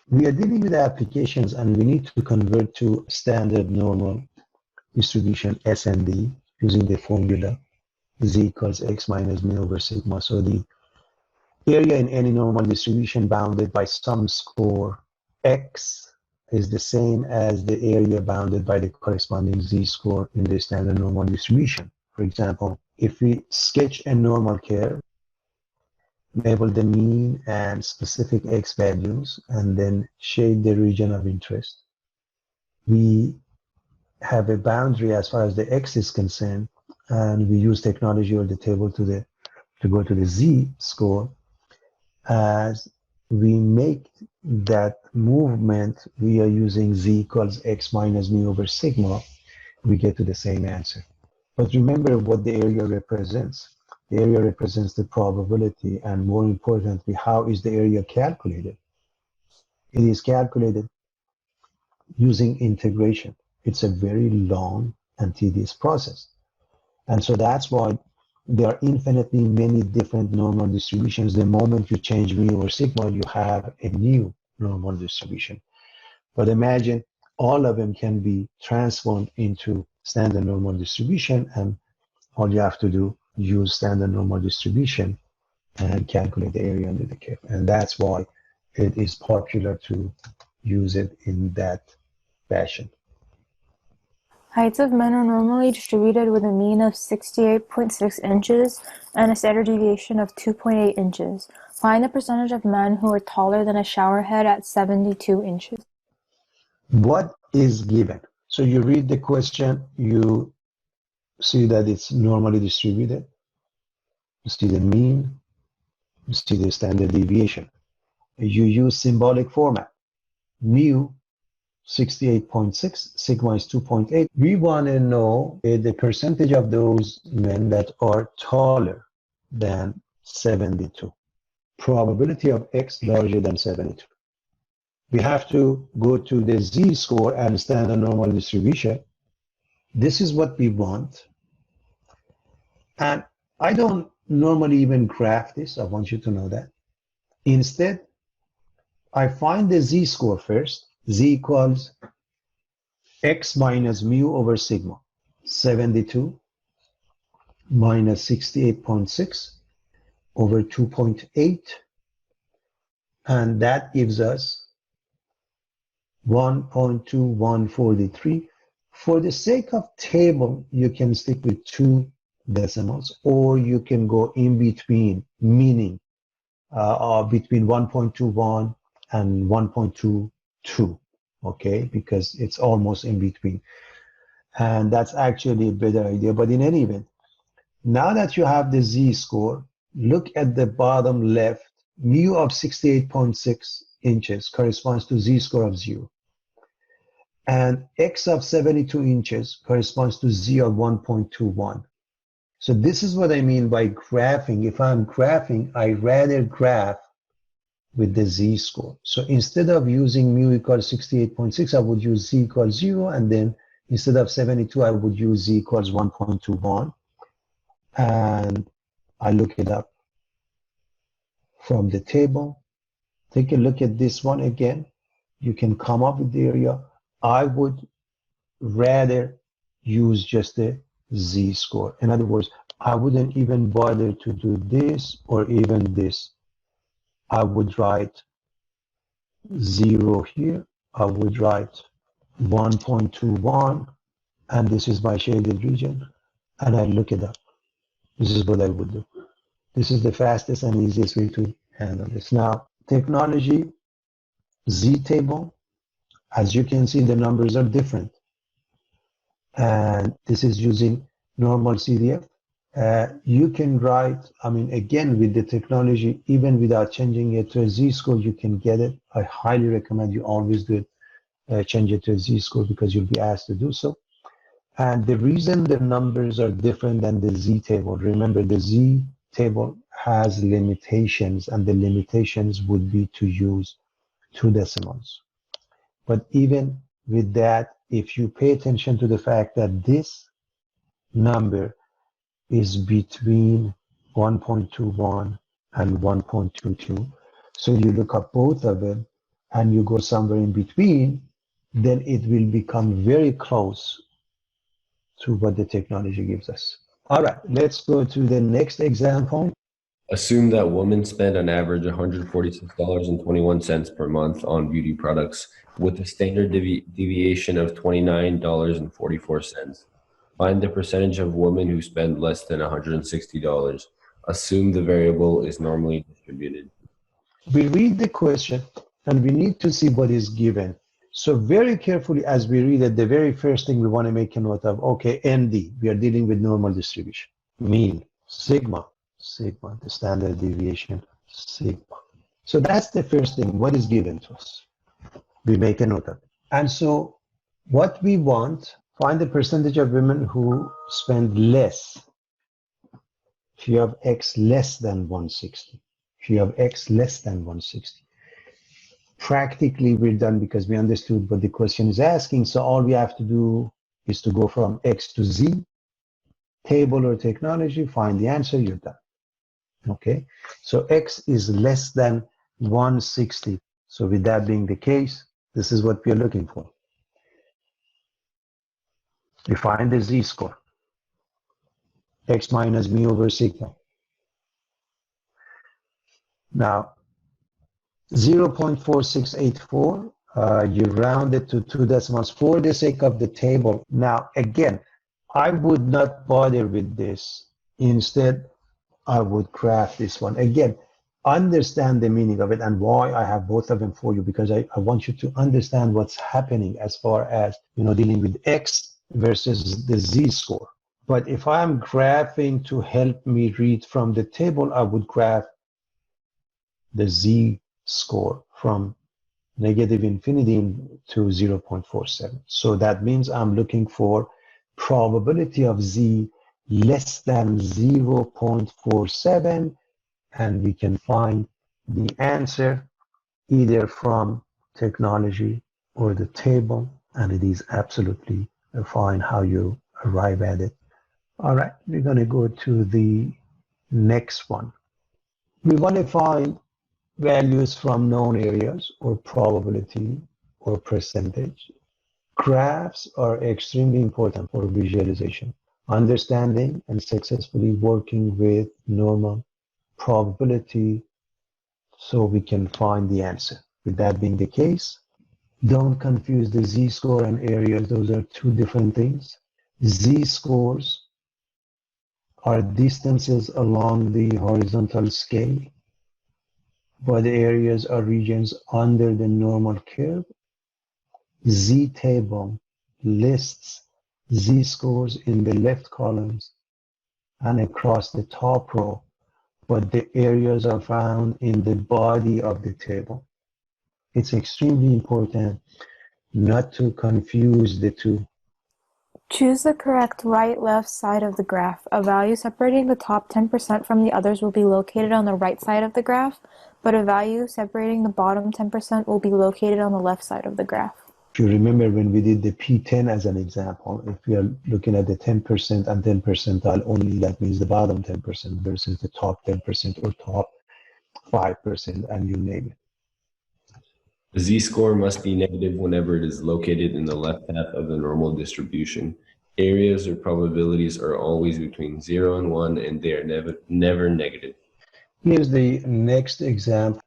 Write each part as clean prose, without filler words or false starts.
We are dealing with applications and we need to convert to standard normal distribution SND using the formula z equals x minus mu over sigma. So the area in any normal distribution bounded by some score x is the same as the area bounded by the corresponding z-score in the standard normal distribution. For example, if we sketch a normal curve, label the mean and specific x values, and then shade the region of interest, we have a boundary as far as the x is concerned, and we use technology or the table to go to the z-score. As we make that movement, we are using z equals x minus mu over sigma, we get to the same answer. But remember what the area represents. The area represents the probability, and more importantly, how is the area calculated? It is calculated using integration. It's a very long and tedious process. And so that's why there are infinitely many different normal distributions. The moment you change mu or sigma, you have a new normal distribution. But imagine all of them can be transformed into standard normal distribution, and all you have to do, use standard normal distribution and calculate the area under the curve. And that's why it is popular to use it in that fashion. Heights of men are normally distributed with a mean of 68.6 inches and a standard deviation of 2.8 inches. Find the percentage of men who are taller than a shower head at 72 inches. What is given? So you read the question, you see that it's normally distributed. You see the mean, you see the standard deviation. You use symbolic format. Mu 68.6, sigma is 2.8. We want to know the percentage of those men that are taller than 72. Probability of x larger than 72. We have to go to the z-score and standard normal distribution. This is what we want. And I don't normally even graph this. I want you to know that. Instead, I find the z-score first. Z equals x minus mu over sigma. 72 minus 68.6 over 2.8. And that gives us 1.2143. For the sake of table, you can stick with 2 decimals, or you can go in between, meaning between 1.21 and 1.22, okay, because it's almost in between. And that's actually a better idea. But in any event, now that you have the z-score, look at the bottom left. Mu of 68.6 inches corresponds to z-score of 0. And x of 72 inches corresponds to z of 1.21. So this is what I mean by graphing. If I'm graphing, I rather graph with the z-score. So instead of using mu equals 68.6, I would use z equals 0, and then instead of 72, I would use z equals 1.21, and I look it up from the table. Take a look at this one again. You can come up with the area. I would rather use just the z-score. In other words, I wouldn't even bother to do this or even this. I would write 0 here. I would write 1.21, and this is my shaded region, and I look it up. This is what I would do. This is the fastest and easiest way to handle this. Now, technology, z-table, as you can see, the numbers are different. And this is using normal CDF. You can write, I mean, again, with the technology, even without changing it to a z-score, you can get it. I highly recommend you always do it, change it to a z-score, because you'll be asked to do so. And the reason the numbers are different than the z-table, remember the z-table has limitations, and the limitations would be to use 2 decimals. But even with that, if you pay attention to the fact that this number is between 1.21 and 1.22, so you look up both of them, and you go somewhere in between, then it will become very close to what the technology gives us. All right, let's go to the next example. Assume that women spend on average $146.21 per month on beauty products with a standard deviation of $29.44. Find the percentage of women who spend less than $160. Assume the variable is normally distributed. We read the question and we need to see what is given. So very carefully as we read it, the very first thing we want to make a note of, okay, ND, we are dealing with normal distribution. Mean, sigma, the standard deviation, sigma. So that's the first thing, what is given to us. We make a note of it. And so what we want, find the percentage of women who spend less. If you have X less than 160. If you have X less than 160. Practically we're done because we understood what the question is asking. So all we have to do is to go from X to Z, table or technology, find the answer, you're done. Okay, so X is less than 160. So with that being the case, this is what we are looking for. We find the Z score. X minus mu over sigma. Now, 0.4684, you round it to 2 decimals for the sake of the table. Now, again, I would not bother with this. Instead, I would graph this one. Again, understand the meaning of it and why I have both of them for you, because I want you to understand what's happening as far as, dealing with X versus the Z score. But if I'm graphing to help me read from the table, I would graph the Z score from negative infinity to 0.47. So that means I'm looking for probability of Z less than 0.47, and we can find the answer either from technology or the table, and it is absolutely fine how you arrive at it. All right, we're going to go to the next one. We want to find values from known areas or probability or percentage. Graphs are extremely important for visualization, understanding and successfully working with normal probability so we can find the answer. With that being the case, don't confuse the Z-score and areas. Those are two different things. Z-scores are distances along the horizontal scale, but the areas are regions under the normal curve. Z-table lists Z-scores in the left columns and across the top row, but the areas are found in the body of the table. It's extremely important not to confuse the two. Choose the correct right-left side of the graph. A value separating the top 10% from the others will be located on the right side of the graph, but a value separating the bottom 10% will be located on the left side of the graph. If you remember when we did the P10 as an example, if we are looking at the 10% and 10 percentile only, that means the bottom 10% versus the top 10% or top 5%, and you name it. The Z-score must be negative whenever it is located in the left half of the normal distribution. Areas or probabilities are always between 0 and 1, and they are never negative. Here's the next example.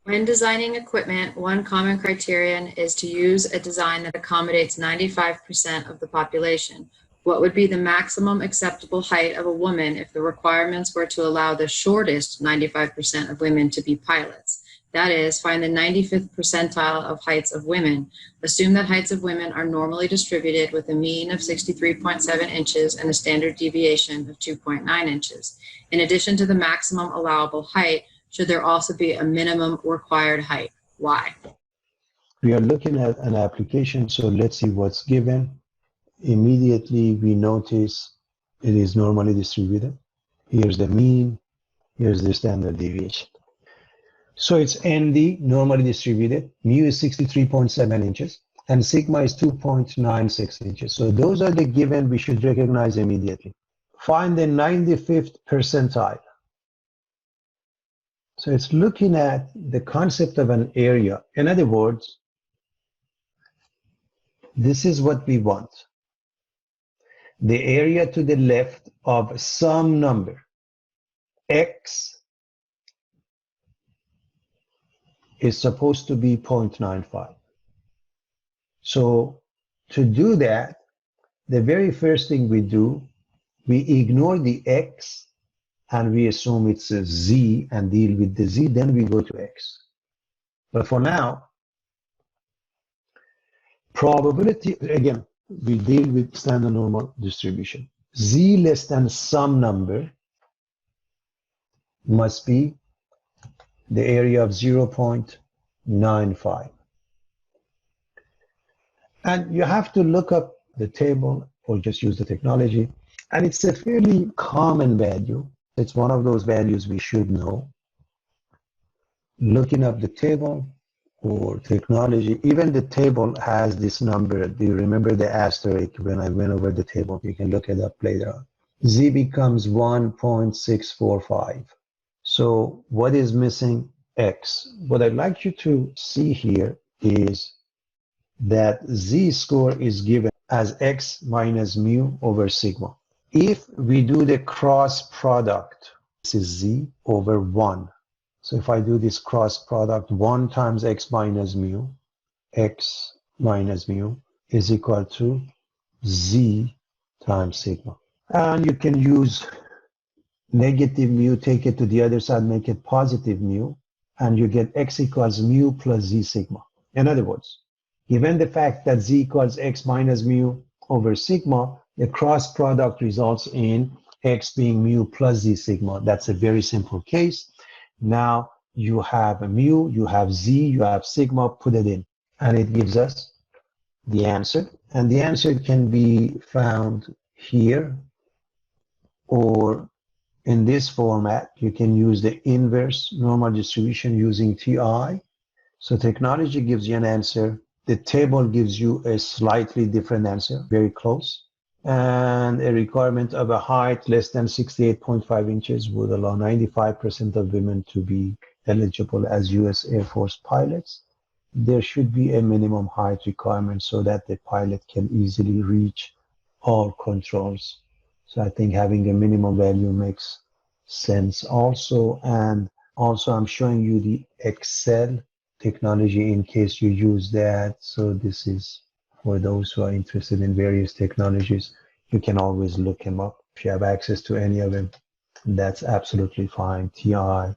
When designing equipment, one common criterion is to use a design that accommodates 95% of the population. What would be the maximum acceptable height of a woman if the requirements were to allow the shortest 95% of women to be pilots? That is, find the 95th percentile of heights of women. Assume that heights of women are normally distributed with a mean of 63.7 inches and a standard deviation of 2.9 inches. In addition to the maximum allowable height, should there also be a minimum required height? Why? We are looking at an application, so let's see what's given. Immediately we notice it is normally distributed. Here's the mean, here's the standard deviation. So it's ND, normally distributed, mu is 63.7 inches, and sigma is 2.96 inches. So those are the given we should recognize immediately. Find the 95th percentile. So it's looking at the concept of an area. In other words, this is what we want. The area to the left of some number, x, is supposed to be 0.95. So to do that, the very first thing we do, we ignore the x and we assume it's a z and deal with the z, then we go to x. But for now, probability, again, we deal with standard normal distribution. Z less than some number must be the area of 0.95. And you have to look up the table or just use the technology. And it's a fairly common value. It's one of those values we should know. Looking up the table or technology, even the table has this number. Do you remember the asterisk when I went over the table? You can look it up later on. Z becomes 1.645. So what is missing? X. What I'd like you to see here is that Z score is given as X minus mu over sigma. If we do the cross product, this is Z over 1. So if I do this cross product, 1 times X minus mu is equal to Z times sigma. And you can use negative mu, take it to the other side, make it positive mu, and you get X equals mu plus Z sigma. In other words, given the fact that Z equals X minus mu over sigma, the cross product results in X being mu plus Z sigma. That's a very simple case. Now you have a mu, you have Z, you have sigma, put it in, and it gives us the answer. And the answer can be found here or in this format. You can use the inverse normal distribution using TI. So technology gives you an answer. The table gives you a slightly different answer, very close. And a requirement of a height less than 68.5 inches would allow 95% of women to be eligible as U.S. Air Force pilots. There should be a minimum height requirement so that the pilot can easily reach all controls. So I think having a minimum value makes sense also. And also I'm showing you the Excel technology in case you use that. So this is for those who are interested in various technologies. You can always look them up. If you have access to any of them, that's absolutely fine. TI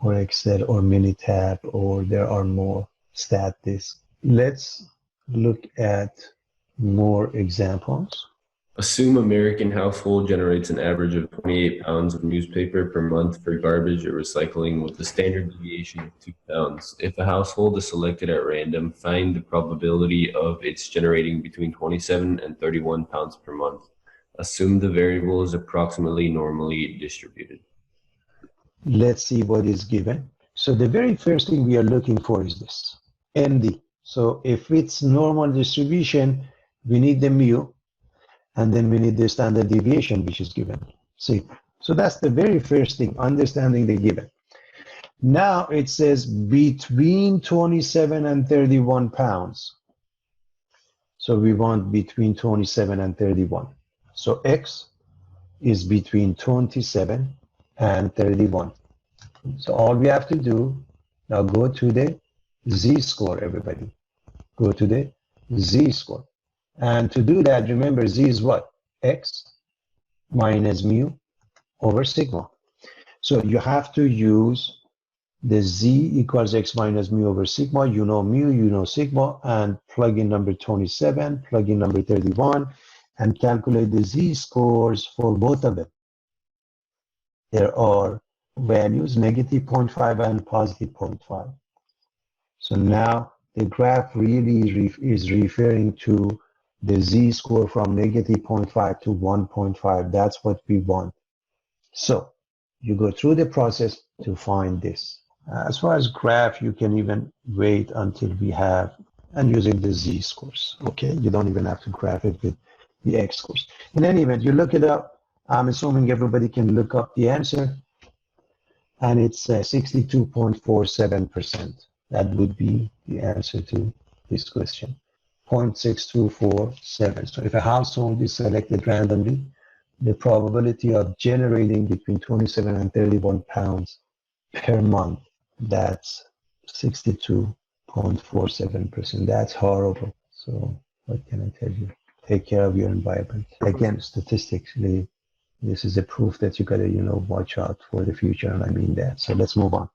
or Excel or Minitab, or there are more StatDisk. Let's look at more examples. Assume American household generates an average of 28 pounds of newspaper per month for garbage or recycling with a standard deviation of 2 pounds. If a household is selected at random, find the probability of its generating between 27 and 31 pounds per month. Assume the variable is approximately normally distributed. Let's see what is given. So the very first thing we are looking for is this, ND. So if it's normal distribution, we need the mu. And then we need the standard deviation, which is given. See, so that's the very first thing, understanding the given. Now it says between 27 and 31 pounds. So we want between 27 and 31. So X is between 27 and 31. So all we have to do, now go to the Z score, everybody. Go to the Z score. And to do that, remember Z is what? X minus mu over sigma. So you have to use the Z equals X minus mu over sigma. You know mu, you know sigma, and plug in number 27, plug in number 31, and calculate the Z scores for both of them. There are values, negative 0.5 and positive 0.5. So now the graph really is referring to the Z score from negative 0.5 to 1.5. That's what we want. So you go through the process to find this. As far as graph, you can even wait until we have, and using the Z scores, okay? You don't even have to graph it with the X scores. In any event, you look it up. I'm assuming everybody can look up the answer. and it's 62.47%. That would be the answer to this question. 0.6247. So if a household is selected randomly, the probability of generating between 27 and 31 pounds per month, that's 62.47%. That's horrible. So what can I tell you? Take care of your environment. Again, statistically, this is a proof that you gotta, watch out for the future, and I mean that. So let's move on.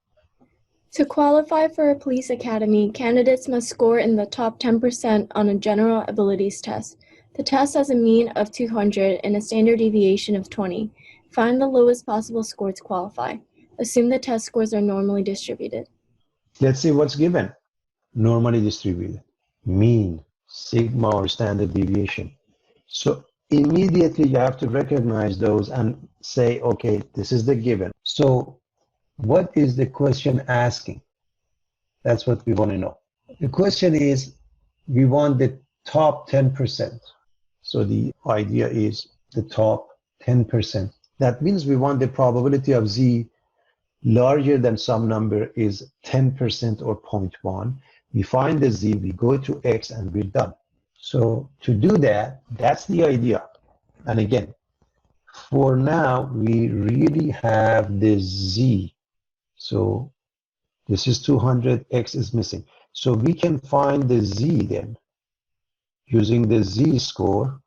To qualify for a police academy, candidates must score in the top 10% on a general abilities test. The test has a mean of 200 and a standard deviation of 20. Find the lowest possible score to qualify. Assume the test scores are normally distributed. Let's see what's given. Normally distributed, mean, sigma or standard deviation. So immediately you have to recognize those and say, okay, this is the given. So what is the question asking? That's what we want to know. The question is, we want the top 10%. So the idea is the top 10%. That means we want the probability of Z larger than some number is 10% or 0.1. We find the Z, we go to X, and we're done. So to do that, that's the idea. And again, for now, we really have the Z. So this is 200, X is missing. So we can find the Z then using the Z score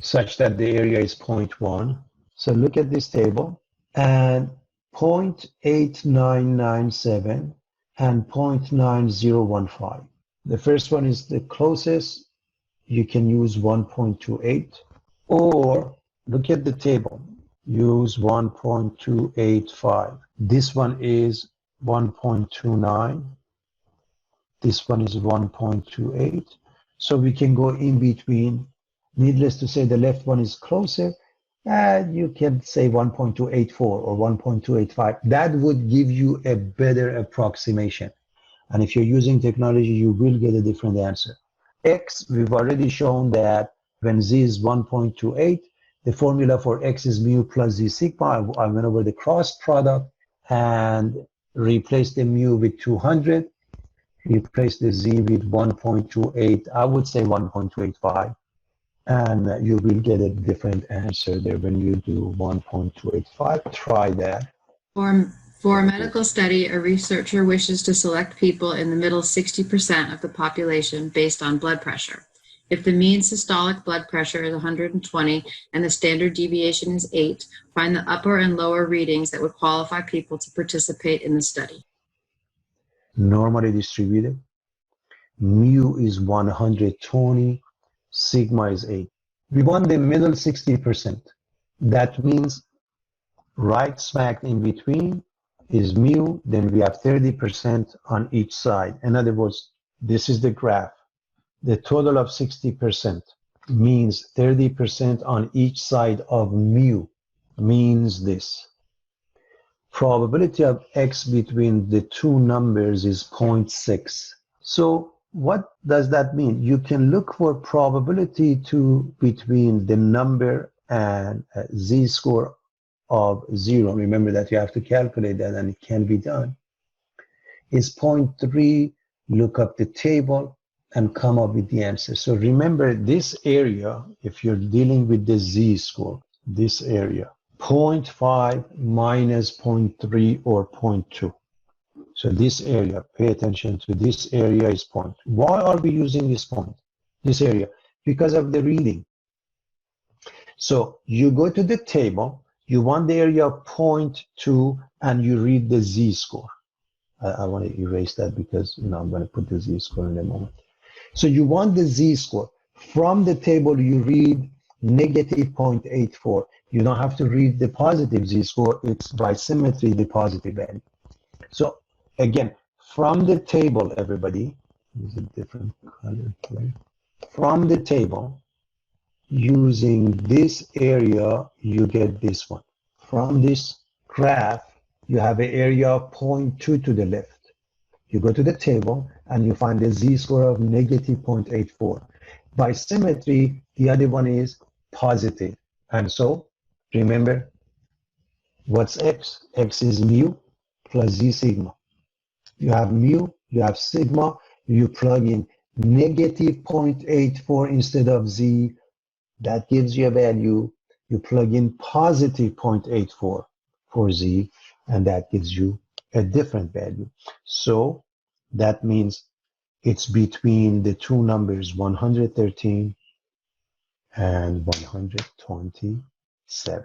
such that the area is 0.1. So look at this table, and 0.8997 and 0.9015. The first one is the closest. You can use 1.28, or look at the table, use 1.285. This one is 1.29. This one is 1.28. So we can go in between. Needless to say, the left one is closer. You can say 1.284 or 1.285. That would give you a better approximation. And if you're using technology, you will get a different answer. X, we've already shown that when Z is 1.28, the formula for X is mu plus Z sigma. I went over the cross product and replaced the mu with 200, replace the Z with 1.28, I would say 1.285. And you will get a different answer there when you do 1.285. Try that. For a medical study, a researcher wishes to select people in the middle 60% of the population based on blood pressure. If the mean systolic blood pressure is 120 and the standard deviation is 8, find the upper and lower readings that would qualify people to participate in the study. Normally distributed. Mu is 120. Sigma is 8. We want the middle 60%. That means right smack in between is mu, then we have 30% on each side. In other words, this is the graph. The total of 60% means 30% on each side of mu means this. Probability of X between the two numbers is 0.6. So what does that mean? You can look for probability between the number and Z score of 0. Remember that you have to calculate that, and it can be done. Is 0.3, look up the table and come up with the answer. So remember this area, if you're dealing with the Z score, this area, 0.5 minus 0.3 or 0.2. So this area, pay attention to this area is point. Why are we using this point, this area? Because of the reading. So you go to the table, you want the area of 0.2, and you read the Z score. I want to erase that because I'm going to put the Z score in a moment. So you want the Z score. From the table, you read negative 0.84. You don't have to read the positive Z score. It's by symmetry, the positive end. So again, from the table, everybody, use a different color here. From the table, using this area, you get this one. From this graph, you have an area of 0.2 to the left. You go to the table and you find the Z score of negative 0.84. By symmetry, the other one is positive. And so, remember, what's X? X is mu. plus Z sigma. You have mu, you have sigma, you plug in negative 0.84 instead of Z, that gives you a value. You plug in positive 0.84 for Z, and that gives you a different value. So that means it's between the two numbers 113 and 127.